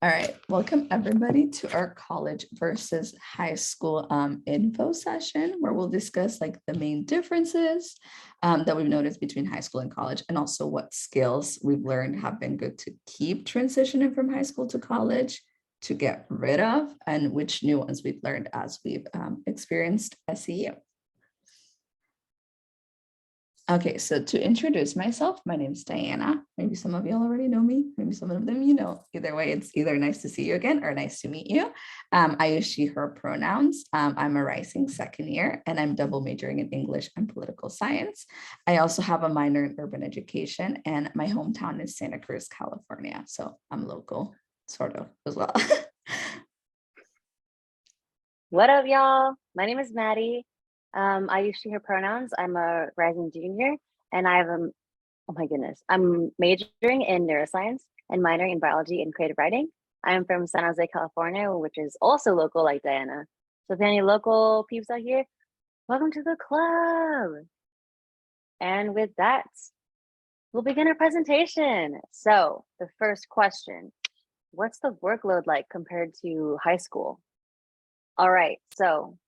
All right, welcome everybody to our college versus high school info session where we'll discuss like the main differences that we've noticed between high school and college, and also what skills we've learned have been good to keep transitioning from high school to college, to get rid of, and which new ones we've learned as we've experienced SEU. Okay, so to introduce myself, my name is Dayana. Maybe some of y'all already know me. Maybe some of them you know. Either way, it's either nice to see you again or nice to meet you. I use she, her pronouns. I'm a rising second year and I'm double majoring in English and political science. I also have a minor in urban education and my hometown is Santa Cruz, California. So I'm local, sort of, as well. What up, y'all? My name is Maddie. I use she, her pronouns. I'm a rising junior, and I have oh my goodness, I'm majoring in neuroscience and minoring in biology and creative writing. I'm from San Jose, California, which is also local like Dayana. So if any local peeps out here, welcome to the club. And with that, we'll begin our presentation. So the first question, what's the workload like compared to high school? All right, so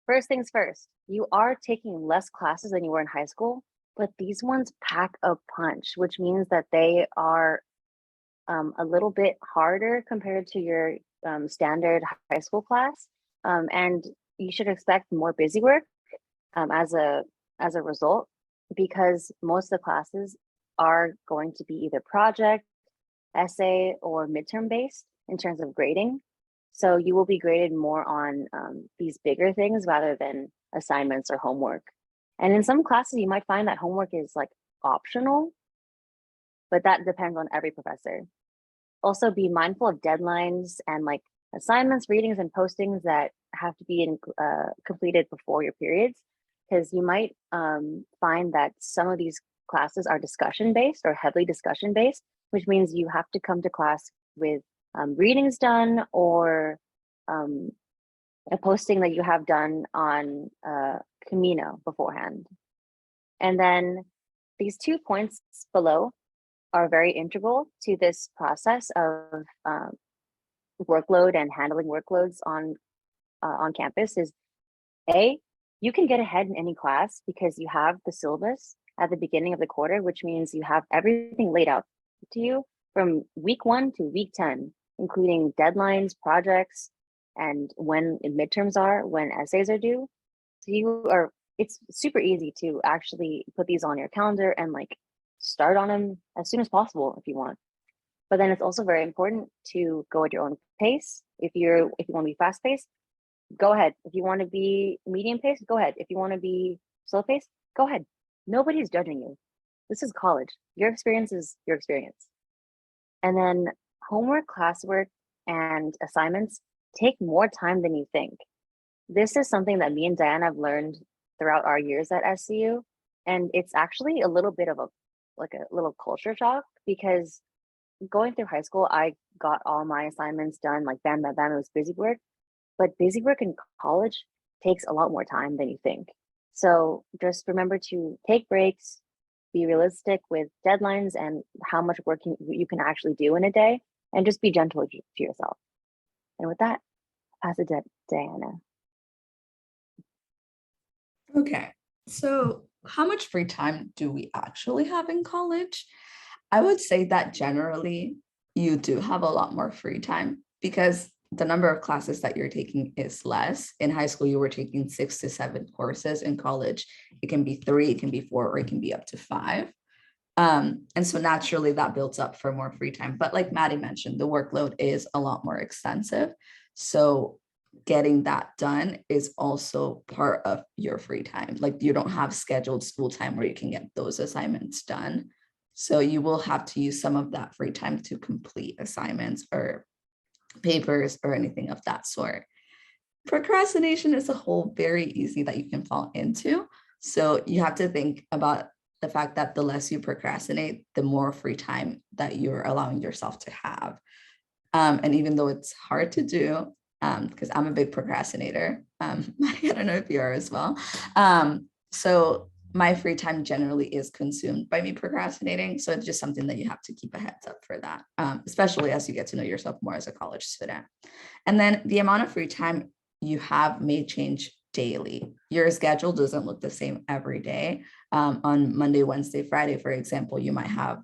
first things first, you are taking less classes than you were in high school, but these ones pack a punch, which means that they are a little bit harder compared to your standard high school class. And you should expect more busy work as a result, because most of the classes are going to be either project, essay, or midterm based in terms of grading. So you will be graded more on these bigger things rather than assignments or homework. And in some classes, you might find that homework is like optional, but that depends on every professor. Also be mindful of deadlines and like assignments, readings, and postings that have to be completed before your periods, because you might find that some of these classes are discussion based or heavily discussion based, which means you have to come to class with readings done or a posting that you have done on Camino beforehand. And then these 2 points below are very integral to this process of workload and handling workloads on campus. Is A, you can get ahead in any class because you have the syllabus at the beginning of the quarter, which means you have everything laid out to you from week 1 to week 10, including deadlines, projects, and when midterms are, when essays are due. So it's super easy to actually put these on your calendar and like start on them as soon as possible if you want. But then it's also very important to go at your own pace. If you want to be fast paced, go ahead. If you want to be medium paced, go ahead. If you want to be slow paced, go ahead. Nobody's judging you. This is college. Your experience is your experience. And then homework, classwork, and assignments take more time than you think. This is something that me and Dayana have learned throughout our years at SCU. And it's actually a little bit of a little culture shock, because going through high school, I got all my assignments done like bam, bam, bam. It was busy work. But busy work in college takes a lot more time than you think. So just remember to take breaks, be realistic with deadlines and how much work you can actually do in a day, and just be gentle to yourself. And with that, I'll pass it to Dayana. Okay, so how much free time do we actually have in college? I would say that generally you do have a lot more free time because the number of classes that you're taking is less. In high school, you were taking 6 to 7 courses. In college, it can be 3, it can be 4, or it can be up to 5. And so naturally that builds up for more free time. But like Maddie mentioned, the workload is a lot more extensive. So getting that done is also part of your free time. Like you don't have scheduled school time where you can get those assignments done. So you will have to use some of that free time to complete assignments or papers or anything of that sort. Procrastination is a hole very easy that you can fall into. So you have to think about the fact that the less you procrastinate, the more free time that you're allowing yourself to have. And even though it's hard to do, because I'm a big procrastinator, I don't know if you are as well. So my free time generally is consumed by me procrastinating. So it's just something that you have to keep a heads up for that, especially as you get to know yourself more as a college student. And then the amount of free time you have may change daily. Your schedule doesn't look the same every day. On Monday, Wednesday, Friday, for example, you might have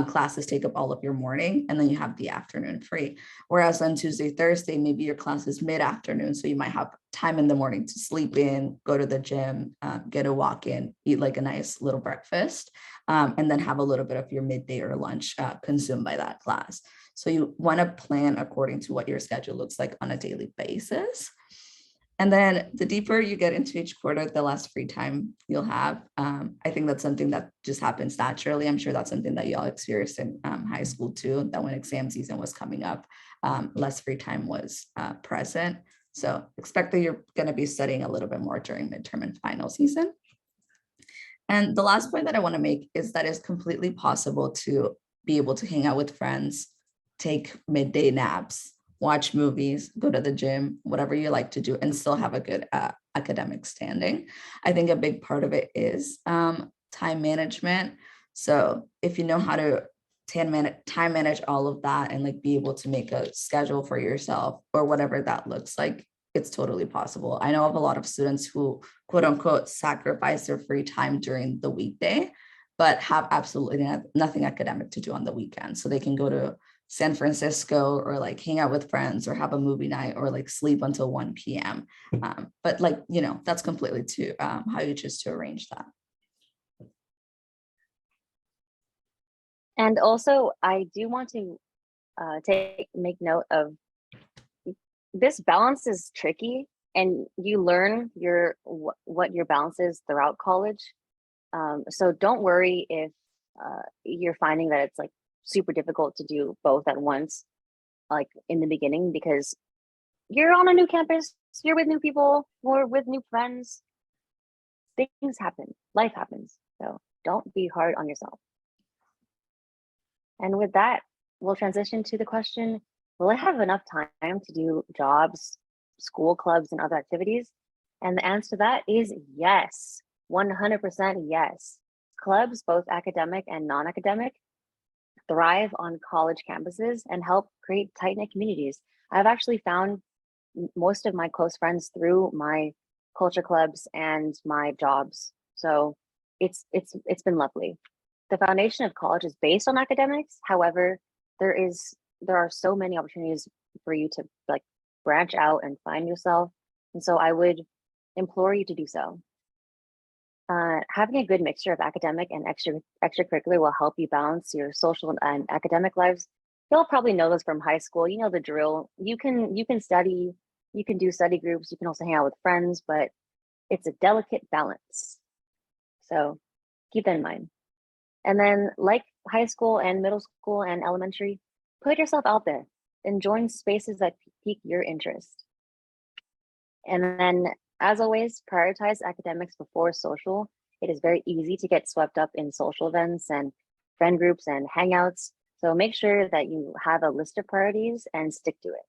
classes take up all of your morning and then you have the afternoon free. Whereas on Tuesday, Thursday, maybe your class is mid-afternoon. So you might have time in the morning to sleep in, go to the gym, get a walk in, eat like a nice little breakfast, and then have a little bit of your midday or lunch consumed by that class. So you want to plan according to what your schedule looks like on a daily basis. And then the deeper you get into each quarter, the less free time you'll have. I think that's something that just happens naturally. I'm sure that's something that y'all experienced in high school too, that when exam season was coming up, less free time was present. So expect that you're going to be studying a little bit more during midterm and final season. And the last point that I want to make is that it's completely possible to be able to hang out with friends, take midday naps, watch movies, go to the gym, whatever you like to do, and still have a good academic standing. I think a big part of it is time management. So if you know how to time manage all of that and like be able to make a schedule for yourself or whatever that looks like, it's totally possible. I know of a lot of students who quote unquote sacrifice their free time during the weekday, but have absolutely nothing academic to do on the weekend. So they can go to San Francisco or like hang out with friends or have a movie night or like sleep until 1 p.m. But like, you know, that's completely to how you choose to arrange that. And also, I do want to make note of this balance is tricky, and you learn what your balance is throughout college. So don't worry if you're finding that it's like super difficult to do both at once, like in the beginning, because you're on a new campus, you're with new people, or with new friends. Things happen, life happens. So don't be hard on yourself. And with that, we'll transition to the question, will I have enough time to do jobs, school clubs, and other activities? And the answer to that is yes, 100% yes. Clubs, both academic and non-academic, thrive on college campuses and help create tight-knit communities. I've actually found most of my close friends through my culture clubs and my jobs. So it's been lovely. The foundation of college is based on academics. However, there are so many opportunities for you to like branch out and find yourself. And so I would implore you to do so. Having a good mixture of academic and extracurricular will help you balance your social and academic lives. You'll probably know this from high school. You know the drill. You can study, you can do study groups, you can also hang out with friends, but it's a delicate balance. So keep that in mind. And then like high school and middle school and elementary, put yourself out there and join spaces that pique your interest. And then as always, prioritize academics before social. It is very easy to get swept up in social events and friend groups and hangouts. So make sure that you have a list of priorities and stick to it.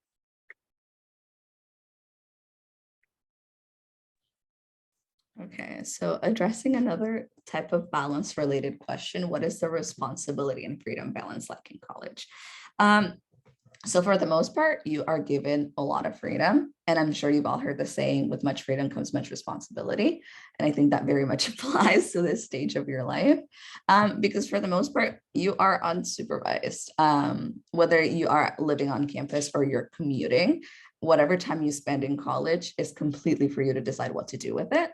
Okay, so addressing another type of balance related question, what is the responsibility and freedom balance like in college? So for the most part, you are given a lot of freedom. And I'm sure you've all heard the saying, with much freedom comes much responsibility. And I think that very much applies to this stage of your life. Because for the most part, you are unsupervised. Whether you are living on campus or you're commuting, whatever time you spend in college is completely for you to decide what to do with it.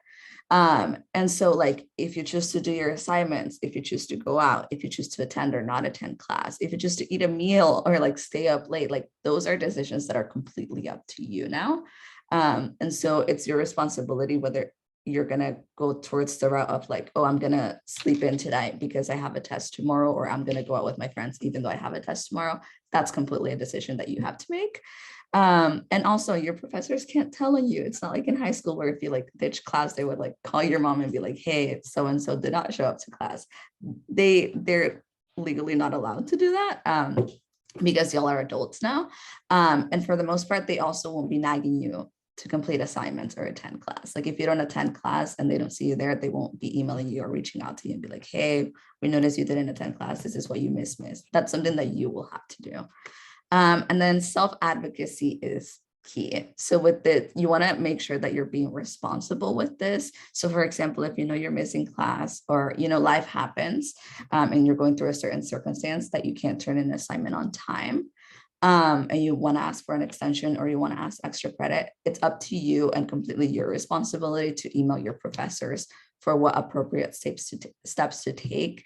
And so like, if you choose to do your assignments, if you choose to go out, if you choose to attend or not attend class, if you choose to eat a meal or like stay up late, like those are decisions that are completely up to you now. And so it's your responsibility whether you're going to go towards the route of like, oh, I'm going to sleep in tonight because I have a test tomorrow, or I'm going to go out with my friends even though I have a test tomorrow. That's completely a decision that you have to make. And also your professors can't tell on you. It's not like in high school where if you like ditch class, they would like call your mom and be like, hey, so-and-so did not show up to class. They're legally not allowed to do that because y'all are adults now. And for the most part, they also won't be nagging you to complete assignments or attend class. Like if you don't attend class and they don't see you there, they won't be emailing you or reaching out to you and be like, hey, we noticed you didn't attend class. This is what you missed. That's something that you will have to do. And then self-advocacy is key. So with it, you want to make sure that you're being responsible with this. So for example, if you know you're missing class or, life happens and you're going through a certain circumstance that you can't turn in an assignment on time, and you want to ask for an extension or you want to ask extra credit, it's up to you and completely your responsibility to email your professors for what appropriate steps to take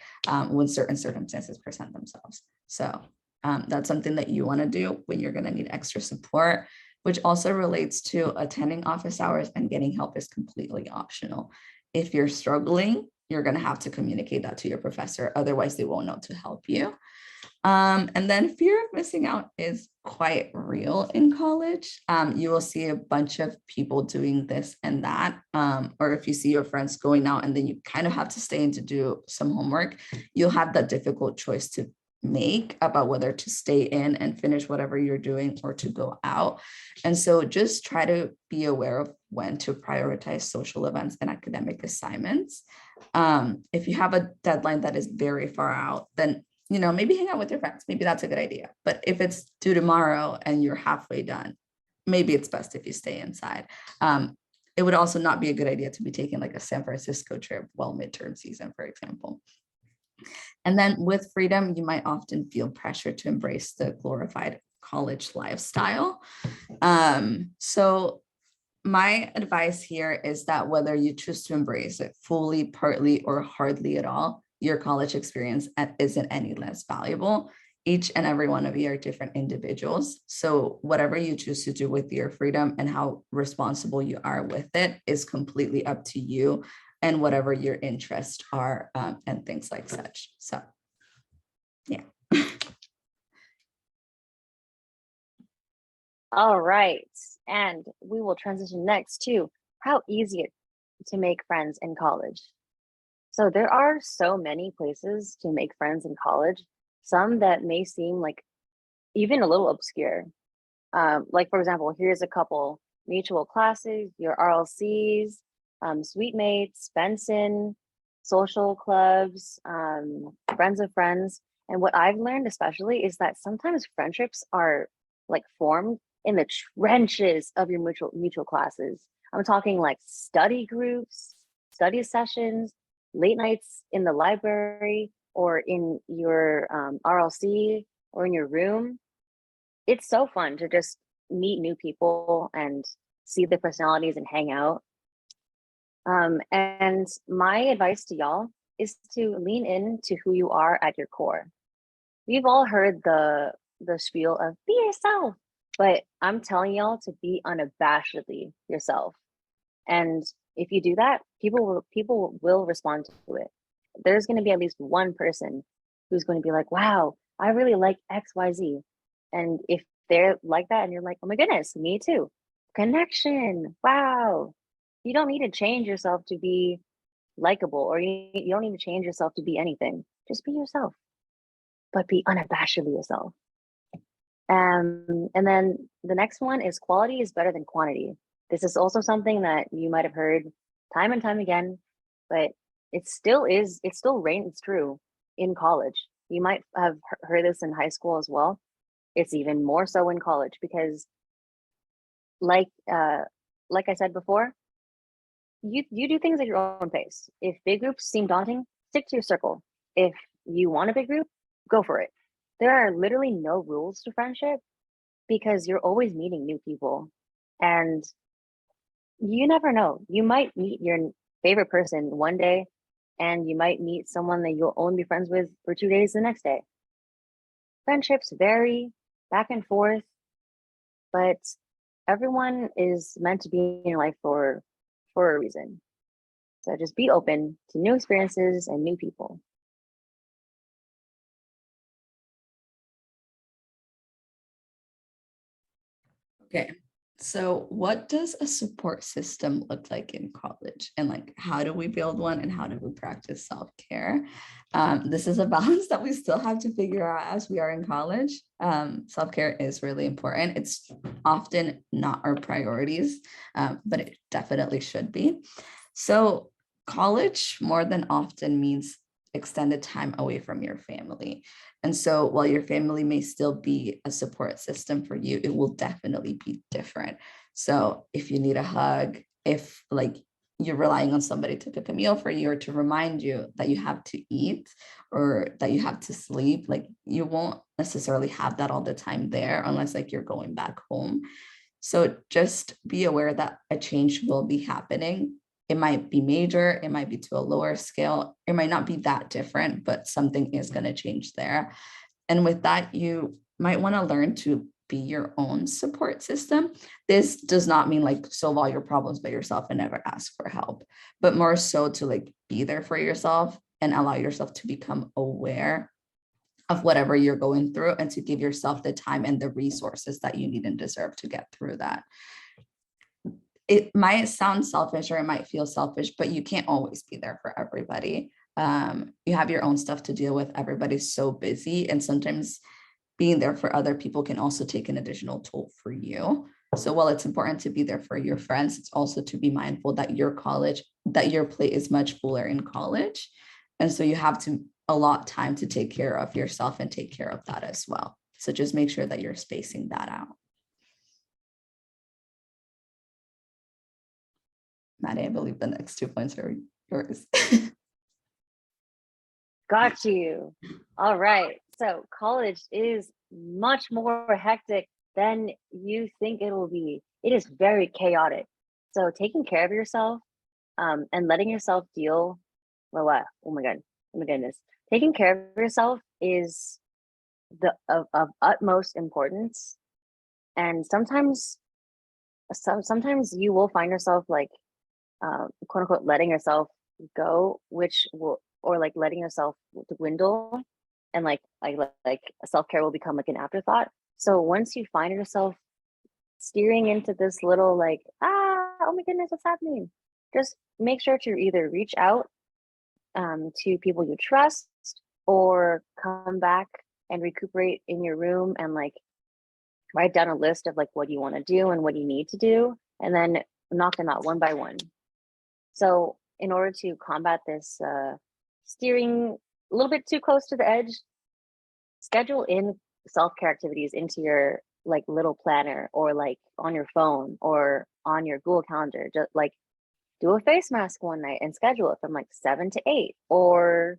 when certain circumstances present themselves. So that's something that you want to do when you're going to need extra support, which also relates to attending office hours and getting help is completely optional. If you're struggling, you're going to have to communicate that to your professor. Otherwise, they won't know to help you. And then fear of missing out is quite real in college. You will see a bunch of people doing this and that. Or if you see your friends going out and then you kind of have to stay in to do some homework, you'll have that difficult choice to make about whether to stay in and finish whatever you're doing or to go out. And so just try to be aware of when to prioritize social events and academic assignments. If you have a deadline that is very far out, then maybe hang out with your friends. Maybe that's a good idea. But if it's due tomorrow and you're halfway done, maybe it's best if you stay inside. It would also not be a good idea to be taking like a San Francisco trip while midterm season, for example. And then with freedom, you might often feel pressure to embrace the glorified college lifestyle. So my advice here is that whether you choose to embrace it fully, partly, or hardly at all, your college experience isn't any less valuable. Each and every one of you are different individuals. So whatever you choose to do with your freedom and how responsible you are with it is completely up to you and whatever your interests are and things like such. So, yeah. All right. And we will transition next to how easy it to make friends in college. So there are so many places to make friends in college, some that may seem like even a little obscure. Like, for example, here's a couple: mutual classes, your RLCs, suite mates, Benson, social clubs, friends of friends. And what I've learned especially is that sometimes friendships are like formed in the trenches of your mutual classes. I'm talking like study groups, study sessions, late nights in the library or in your RLC or in your room. It's so fun to just meet new people and see the personalities and hang out. And my advice to y'all is to lean into who you are at your core. We've all heard the spiel of be yourself, but I'm telling y'all to be unabashedly yourself. And if you do that, people will respond to it. There's going to be at least one person who's going to be like, wow, I really like XYZ. And if they're like that and you're like, oh my goodness, me too. Connection. Wow. You don't need to change yourself to be likable, or you don't need to change yourself to be anything. Just be yourself, but be unabashedly yourself. And then the next one is quality is better than quantity. This is also something that you might have heard time and time again, but it still reigns true in college. You might have heard this in high school as well. It's even more so in college because like I said before, you do things at your own pace. If big groups seem daunting, stick to your circle. If you want a big group, go for it. There are literally no rules to friendship because you're always meeting new people. And you never know. You might meet your favorite person one day and you might meet someone that you'll only be friends with for 2 days the next day. Friendships vary back and forth, but everyone is meant to be in your life for a reason. So just be open to new experiences and new people. Okay, So, what does a support system look like in college? And like, how do we build one and how do we practice self-care? This is a balance that we still have to figure out as we are in college. Self-care is really important. It's often not our priorities, but it definitely should be. So, college more than often means extended time away from your family. And so while your family may still be a support system for you, it will definitely be different. So if you need a hug, if like you're relying on somebody to cook a meal for you or to remind you that you have to eat or that you have to sleep, like you won't necessarily have that all the time there unless like you're going back home. So just be aware that a change will be happening. It might be major, it might be to a lower scale, it might not be that different, but something is going to change there. And with that, you might want to learn to be your own support system. This does not mean like solve all your problems by yourself and never ask for help, but more so to like be there for yourself and allow yourself to become aware of whatever you're going through and to give yourself the time and the resources that you need and deserve to get through that. It might sound selfish or it might feel selfish, but you can't always be there for everybody. You have your own stuff to deal with. Everybody's so busy. And sometimes being there for other people can also take an additional toll for you. So while it's important to be there for your friends, it's also to be mindful that your plate is much fuller in college. And so you have to allot time to take care of yourself and take care of that as well. So just make sure that you're spacing that out. Maddie, I believe the next 2 points are yours. Got you. All right. So college is much more hectic than you think it will be. It is very chaotic. So taking care of yourself and letting yourself deal. Well, what? Oh my God. Oh my goodness. Taking care of yourself is of utmost importance. And sometimes you will find yourself like quote unquote letting yourself go, which will or like letting yourself dwindle and like self-care will become like an afterthought. So once you find yourself steering into this little like oh my goodness, what's happening, just make sure to either reach out to people you trust or come back and recuperate in your room and like write down a list of like what you want to do and what you need to do and then knock them out one by one. So in order to combat this steering a little bit too close to the edge, schedule in self-care activities into your like little planner or like on your phone or on your Google Calendar. Just like do a face mask one night and schedule it from like 7 to 8, or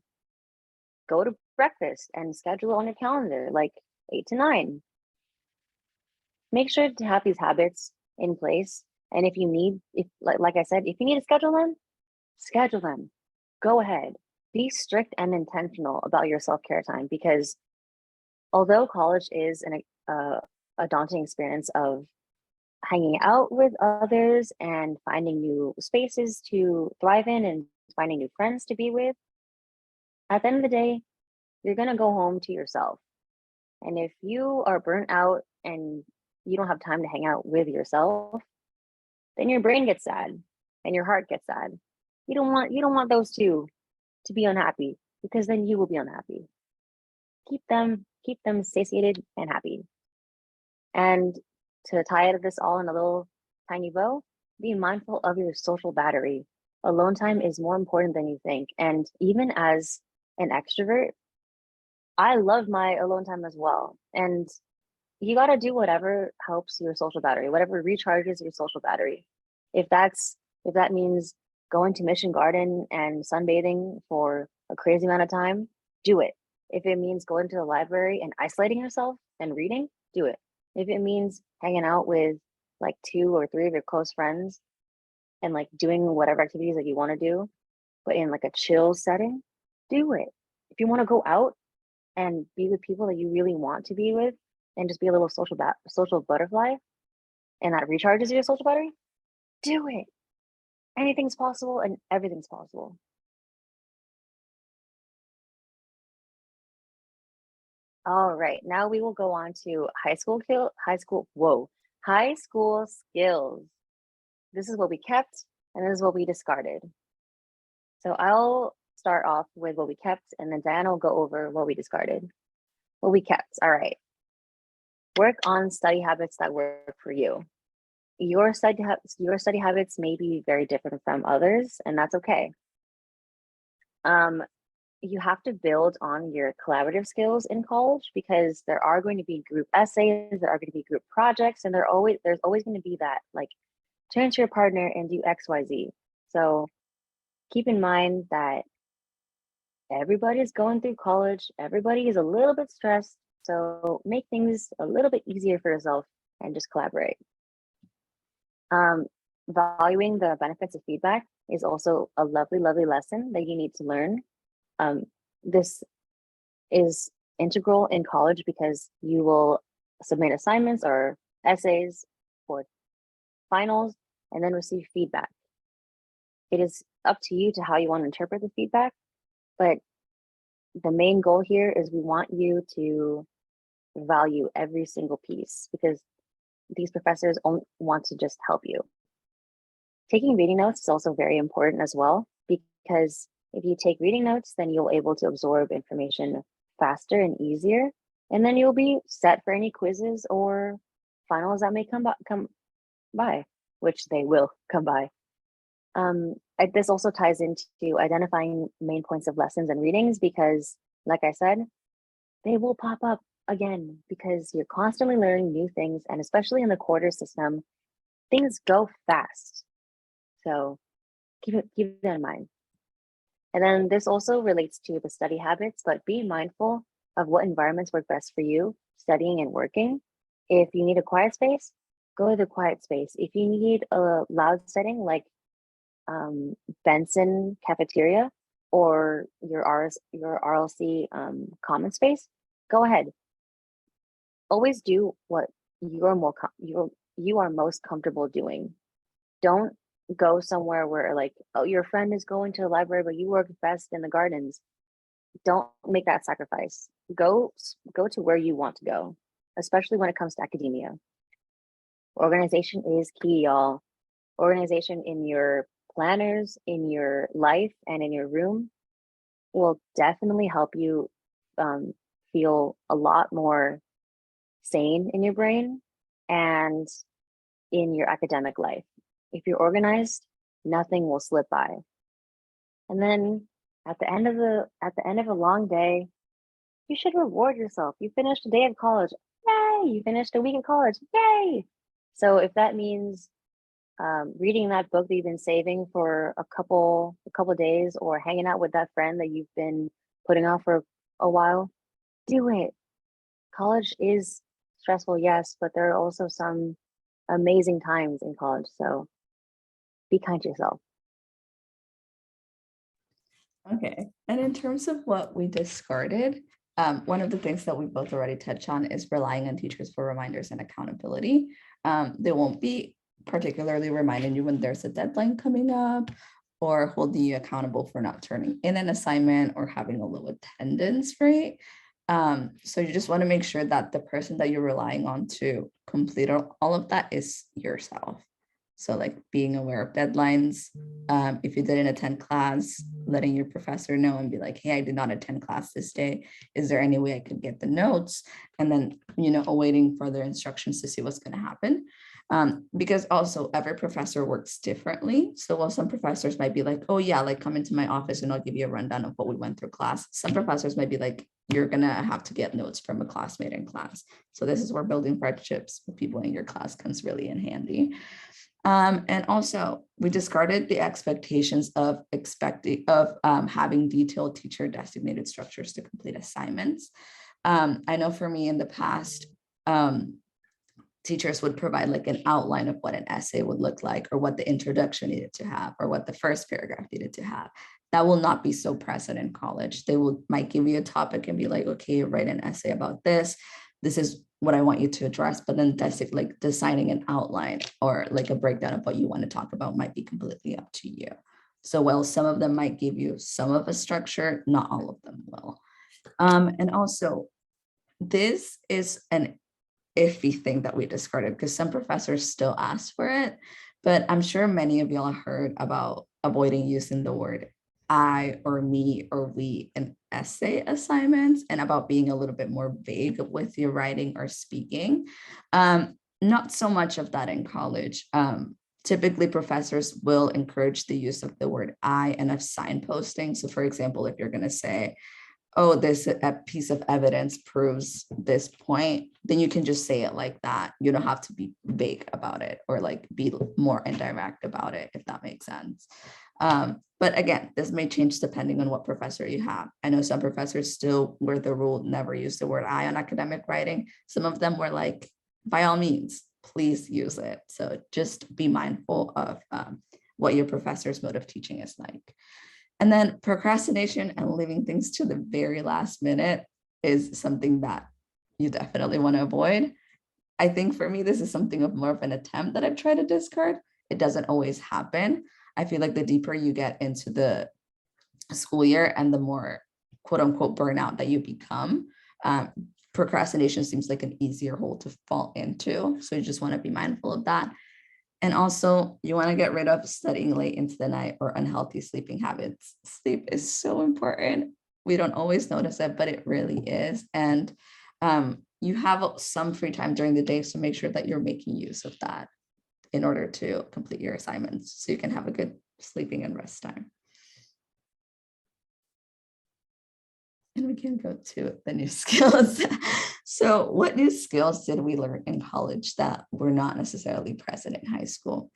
go to breakfast and schedule it on your calendar like 8 to 9. Make sure to have these habits in place. And if you need, if like I said, if you need to schedule them. Go ahead. Be strict and intentional about your self-care time, because although college is a daunting experience of hanging out with others and finding new spaces to thrive in and finding new friends to be with, at the end of the day, you're going to go home to yourself. And if you are burnt out and you don't have time to hang out with yourself, then your brain gets sad and your heart gets sad. You don't want those two to be unhappy, because then you will be unhappy. Keep them satiated and happy. And to tie this all in a little tiny bow, be mindful of your social battery. Alone time is more important than you think. And even as an extrovert, I love my alone time as well. And you got to do whatever helps your social battery, whatever recharges your social battery. If that means going to Mission Garden and sunbathing for a crazy amount of time, do it. If it means going to the library and isolating yourself and reading, do it. If it means hanging out with like 2 or 3 of your close friends and like doing whatever activities that you want to do, but in like a chill setting, do it. If you want to go out and be with people that you really want to be with and just be a little social butterfly, and that recharges your social battery, do it. Anything's possible and everything's possible. All right, now we will go on to high school. High school skills. This is what we kept, and this is what we discarded. So I'll start off with what we kept, and then Diana will go over what we discarded. What we kept. All right. Work on study habits that work for you. Your study habits may be very different from others, and that's okay. You have to build on your collaborative skills in college because there are going to be group essays, there are going to be group projects, and there's always going to be that, like, turn to your partner and do XYZ. So keep in mind that everybody's going through college, everybody is a little bit stressed, so make things a little bit easier for yourself and just collaborate. Valuing the benefits of feedback is also a lovely, lovely lesson that you need to learn. This is integral in college because you will submit assignments or essays for finals and then receive feedback. It is up to you to how you want to interpret the feedback, but the main goal here is we want you to value every single piece because these professors want to just help you. Taking reading notes is also very important as well, because if you take reading notes, then you'll able to absorb information faster and easier, and then you'll be set for any quizzes or finals that may come by, which they will come by. This also ties into identifying main points of lessons and readings because, like I said, they will pop up again because you're constantly learning new things, and especially in the quarter system, things go fast. So keep that in mind. And then this also relates to the study habits, but be mindful of what environments work best for you, studying and working. If you need a quiet space, go to the quiet space. If you need a loud setting like Benson cafeteria or your RLC common space, go ahead. Always do what you are most comfortable doing. Don't go somewhere where, like, oh, your friend is going to the library, but you work best in the gardens. Don't make that sacrifice. Go to where you want to go, especially when it comes to academia. Organization is key, y'all. Organization in your planners, in your life, and in your room will definitely help you feel a lot more sane in your brain and in your academic life. If you're organized, nothing will slip by. And then at the end of a long day, you should reward yourself. You finished a day of college. Yay! You finished a week of college. Yay! So if that means reading that book that you've been saving for a couple days, or hanging out with that friend that you've been putting off for a while, do it. College is stressful, yes, but there are also some amazing times in college. So be kind to yourself. Okay. And in terms of what we discarded, one of the things that we both already touched on is relying on teachers for reminders and accountability. They won't be particularly reminding you when there's a deadline coming up or holding you accountable for not turning in an assignment or having a low attendance rate. So you just want to make sure that the person that you're relying on to complete all of that is yourself. So, like, being aware of deadlines. If you didn't attend class, letting your professor know and be like, hey, I did not attend class this day. Is there any way I could get the notes? And then, awaiting further instructions to see what's going to happen. Because also every professor works differently. So while some professors might be like, oh yeah, like, come into my office and I'll give you a rundown of what we went through class. Some professors might be like, you're going to have to get notes from a classmate in class. So this is where building friendships with people in your class comes really in handy. And also, we discarded the expectations of having detailed teacher designated structures to complete assignments. I know for me in the past, teachers would provide like an outline of what an essay would look like, or what the introduction needed to have, or what the first paragraph needed to have. That will not be so present in college. They might give you a topic and be like, okay, write an essay about this. This is what I want you to address, but then that's like designing an outline or like a breakdown of what you want to talk about might be completely up to you. So while some of them might give you some of a structure, not all of them will. And also, this is an iffy thing that we discarded because some professors still ask for it. But I'm sure many of y'all heard about avoiding using the word I or me or we in essay assignments and about being a little bit more vague with your writing or speaking. Not so much of that in college. Typically, professors will encourage the use of the word I and of signposting. So, for example, if you're going to say, oh, this a piece of evidence proves this point, then you can just say it like that. You don't have to be vague about it or like be more indirect about it, if that makes sense. But again, this may change depending on what professor you have. I know some professors still were the rule, never use the word I on academic writing. Some of them were like, by all means, please use it. So just be mindful of what your professor's mode of teaching is like. And then procrastination and leaving things to the very last minute is something that you definitely want to avoid. I think for me, this is something of more of an attempt that I've tried to discard. It doesn't always happen. I feel like the deeper you get into the school year and the more quote unquote burnout that you become, procrastination seems like an easier hole to fall into. So you just want to be mindful of that. And also, you want to get rid of studying late into the night or unhealthy sleeping habits. Sleep is so important. We don't always notice it, but it really is. And you have some free time during the day, so make sure that you're making use of that in order to complete your assignments so you can have a good sleeping and rest time. And we can go to the new skills. So what new skills did we learn in college that were not necessarily present in high school?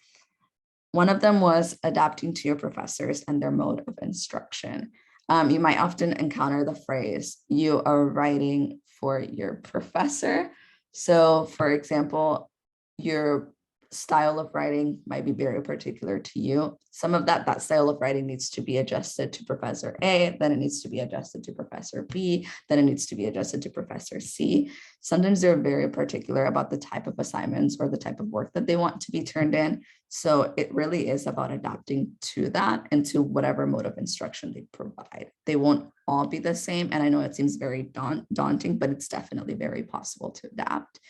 One of them was adapting to your professors and their mode of instruction. You might often encounter the phrase, you are writing for your professor. So for example, your style of writing might be very particular to you. Some of that style of writing needs to be adjusted to Professor A, then it needs to be adjusted to Professor B, then it needs to be adjusted to Professor C. Sometimes they're very particular about the type of assignments or the type of work that they want to be turned in. So it really is about adapting to that and to whatever mode of instruction they provide. They won't all be the same. And I know it seems very daunting, but it's definitely very possible to adapt.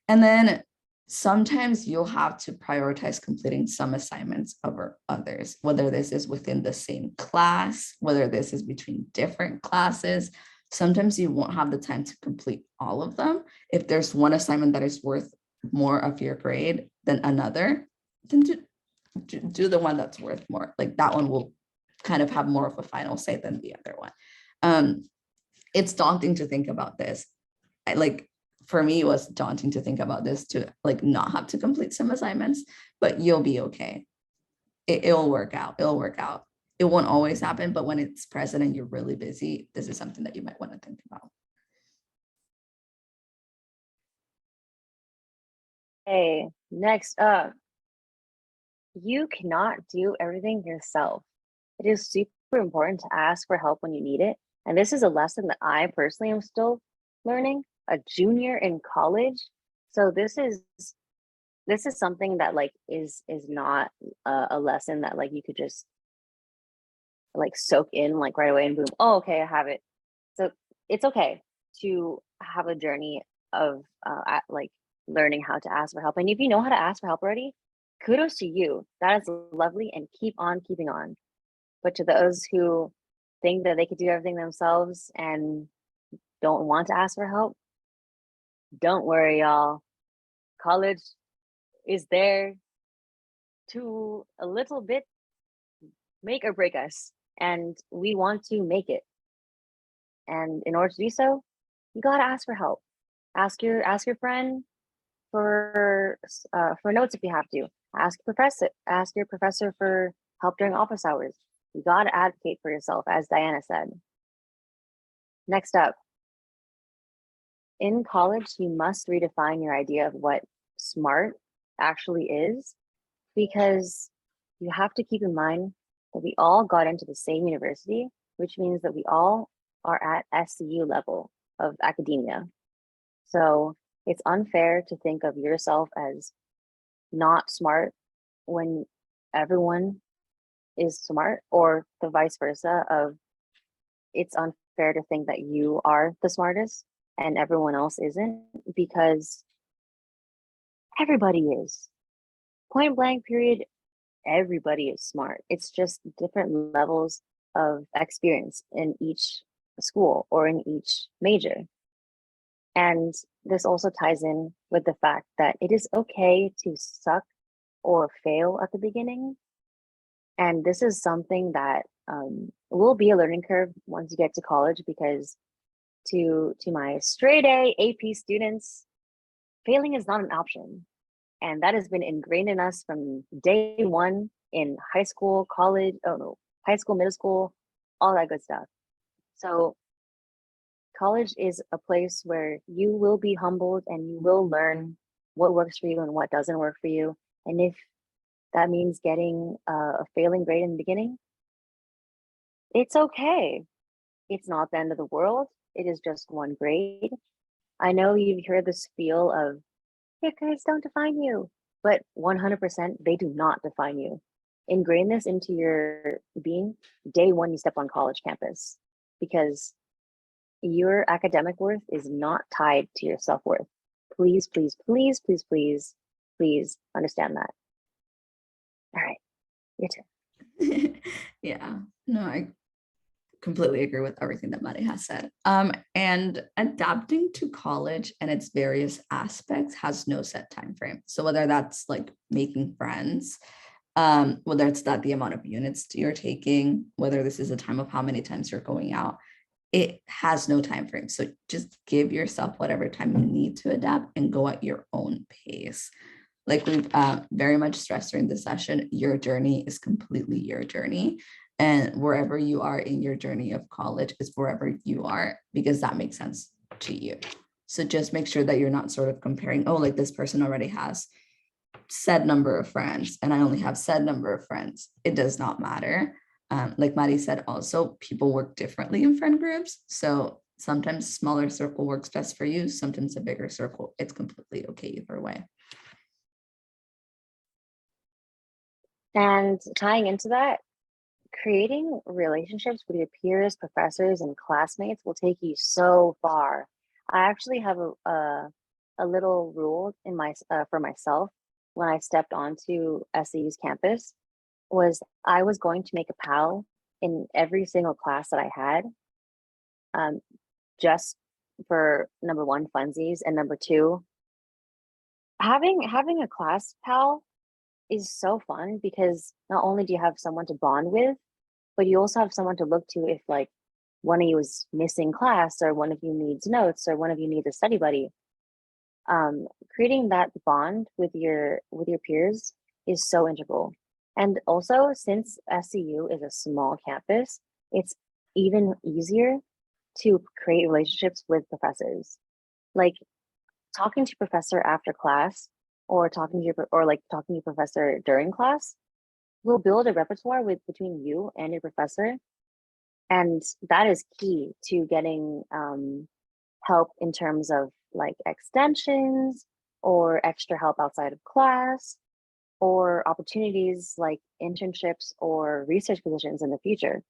And then sometimes you'll have to prioritize completing some assignments over others, whether this is within the same class, whether this is between different classes. Sometimes you won't have the time to complete all of them. If there's one assignment that is worth more of your grade than another, then do the one that's worth more. Like that one will kind of have more of a final say than the other one. It's daunting to think about this. For me, it was daunting to think about this, to like not have to complete some assignments, but you'll be okay. It'll work out. It'll work out. It won't always happen, but when it's present and you're really busy, this is something that you might want to think about. Hey, next up, you cannot do everything yourself. It is super important to ask for help when you need it. And this is a lesson that I personally am still learning, a junior in college. So this is something that like is not a lesson that like you could just like soak in like right away and boom, oh okay, I have it. So it's okay to have a journey of like learning how to ask for help. And if you know how to ask for help already, kudos to you. That is lovely, and keep on keeping on. But to those who think that they could do everything themselves and don't want to ask for help, don't worry, y'all. College is there to a little bit make or break us, and we want to make it. And in order to do so, you gotta ask for help. Ask your friend for notes if you have to. Ask your professor for help during office hours. You gotta advocate for yourself, as Dayana said. Next up, in college, you must redefine your idea of what smart actually is, because you have to keep in mind that we all got into the same university, which means that we all are at SCU level of academia. So it's unfair to think of yourself as not smart when everyone is smart, or the vice versa of it's unfair to think that you are the smartest and everyone else isn't, because Everybody is. Point blank, period. Everybody is smart. It's just different levels of experience in each school or in each major. And this also ties in with the fact that it is okay to suck or fail at the beginning. And this is something that will be a learning curve once you get to college, because to my straight A AP students, failing is not an option. And that has been ingrained in us from day one in high school, college, oh no, high school, middle school, all that good stuff. So college is a place where you will be humbled and you will learn what works for you and what doesn't work for you. And if that means getting a failing grade in the beginning, it's okay. It's not the end of the world. It is just one grade. I know you've heard this feel of your grades don't define you, but 100% they do not define you. Ingrain this into your being day one you step on college campus, because your academic worth is not tied to your self-worth. Please, please, please, please, please, please understand that. All right, your turn. Yeah, no, I completely agree with everything that Maddie has said. And adapting to college and its various aspects has no set time frame. So whether that's like making friends, whether it's that the amount of units you're taking, whether this is a time of how many times you're going out, it has no time frame. So just give yourself whatever time you need to adapt and go at your own pace. Like we've very much stressed during this session, your journey is completely your journey. And wherever you are in your journey of college is wherever you are, because that makes sense to you. So just make sure that you're not sort of comparing, oh, like this person already has said number of friends and I only have said number of friends. It does not matter. Like Maddie said, also people work differently in friend groups. So sometimes smaller circle works best for you. Sometimes a bigger circle, it's completely okay either way. And tying into that, creating relationships with your peers, professors, and classmates will take you so far. I actually have a little rule in my for myself when I stepped onto SCU's campus, was I was going to make a pal in every single class that I had, just for number one, funsies, and number two, having a class pal is so fun, because not only do you have someone to bond with, but you also have someone to look to if like one of you is missing class, or one of you needs notes, or one of you needs a study buddy. Creating that bond with your peers is so integral. And also, since SCU is a small campus, it's even easier to create relationships with professors. Like talking to professor after class, or talking to your professor during class will build a repertoire with between you and your professor. And that is key to getting help in terms of like extensions or extra help outside of class, or opportunities like internships or research positions in the future.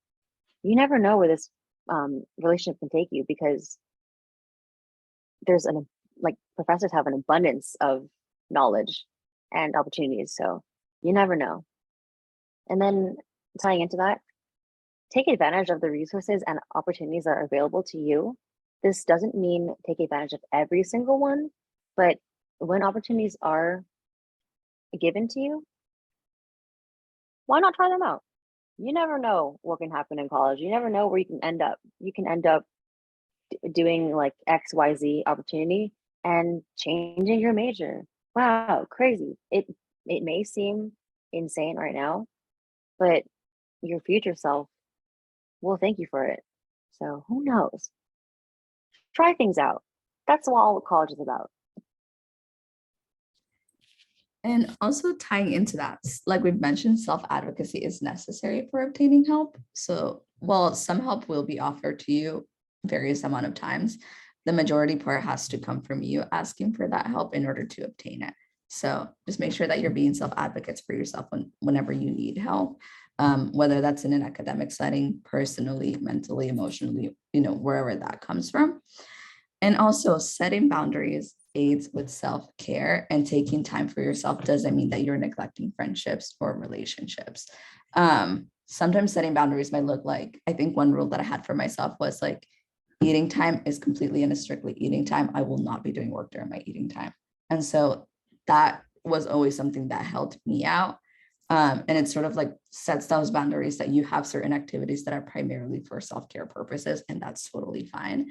You never know where this relationship can take you, because there's professors have an abundance of knowledge and opportunities. So you never know. And then tying into that, take advantage of the resources and opportunities that are available to you. This doesn't mean take advantage of every single one, but when opportunities are given to you, why not try them out? You never know what can happen in college. You never know where you can end up. You can end up doing like XYZ opportunity and changing your major. Wow, crazy. It may seem insane right now, but your future self will thank you for it. So who knows? Try things out. That's all college is about. And also tying into that, like we've mentioned, self-advocacy is necessary for obtaining help. So while some help will be offered to you various amount of times, the majority part has to come from you asking for that help in order to obtain it. So just make sure that you're being self-advocates for yourself whenever you need help, whether that's in an academic setting, personally, mentally, emotionally, wherever that comes from. And also setting boundaries aids with self-care, and taking time for yourself doesn't mean that you're neglecting friendships or relationships. Sometimes setting boundaries might look like, I think one rule that I had for myself was like, eating time is completely and strictly eating time. I will not be doing work during my eating time. And so that was always something that helped me out. And it sort of like sets those boundaries that you have certain activities that are primarily for self-care purposes, and that's totally fine.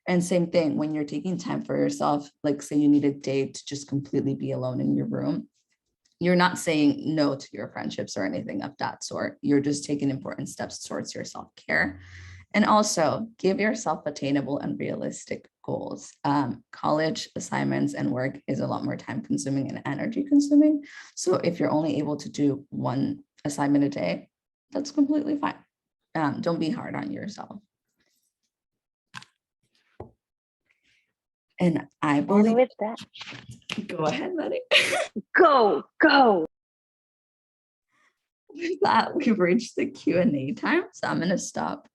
And same thing when you're taking time for yourself, like say you need a day to just completely be alone in your room, you're not saying no to your friendships or anything of that sort. You're just taking important steps towards your self-care. And also give yourself attainable and realistic goals. College assignments and work is a lot more time consuming and energy consuming. So if you're only able to do one assignment a day, that's completely fine. Don't be hard on yourself. And I And believe, with that, go ahead, Maddie. go. With that, we've reached the Q&A time. So I'm going to stop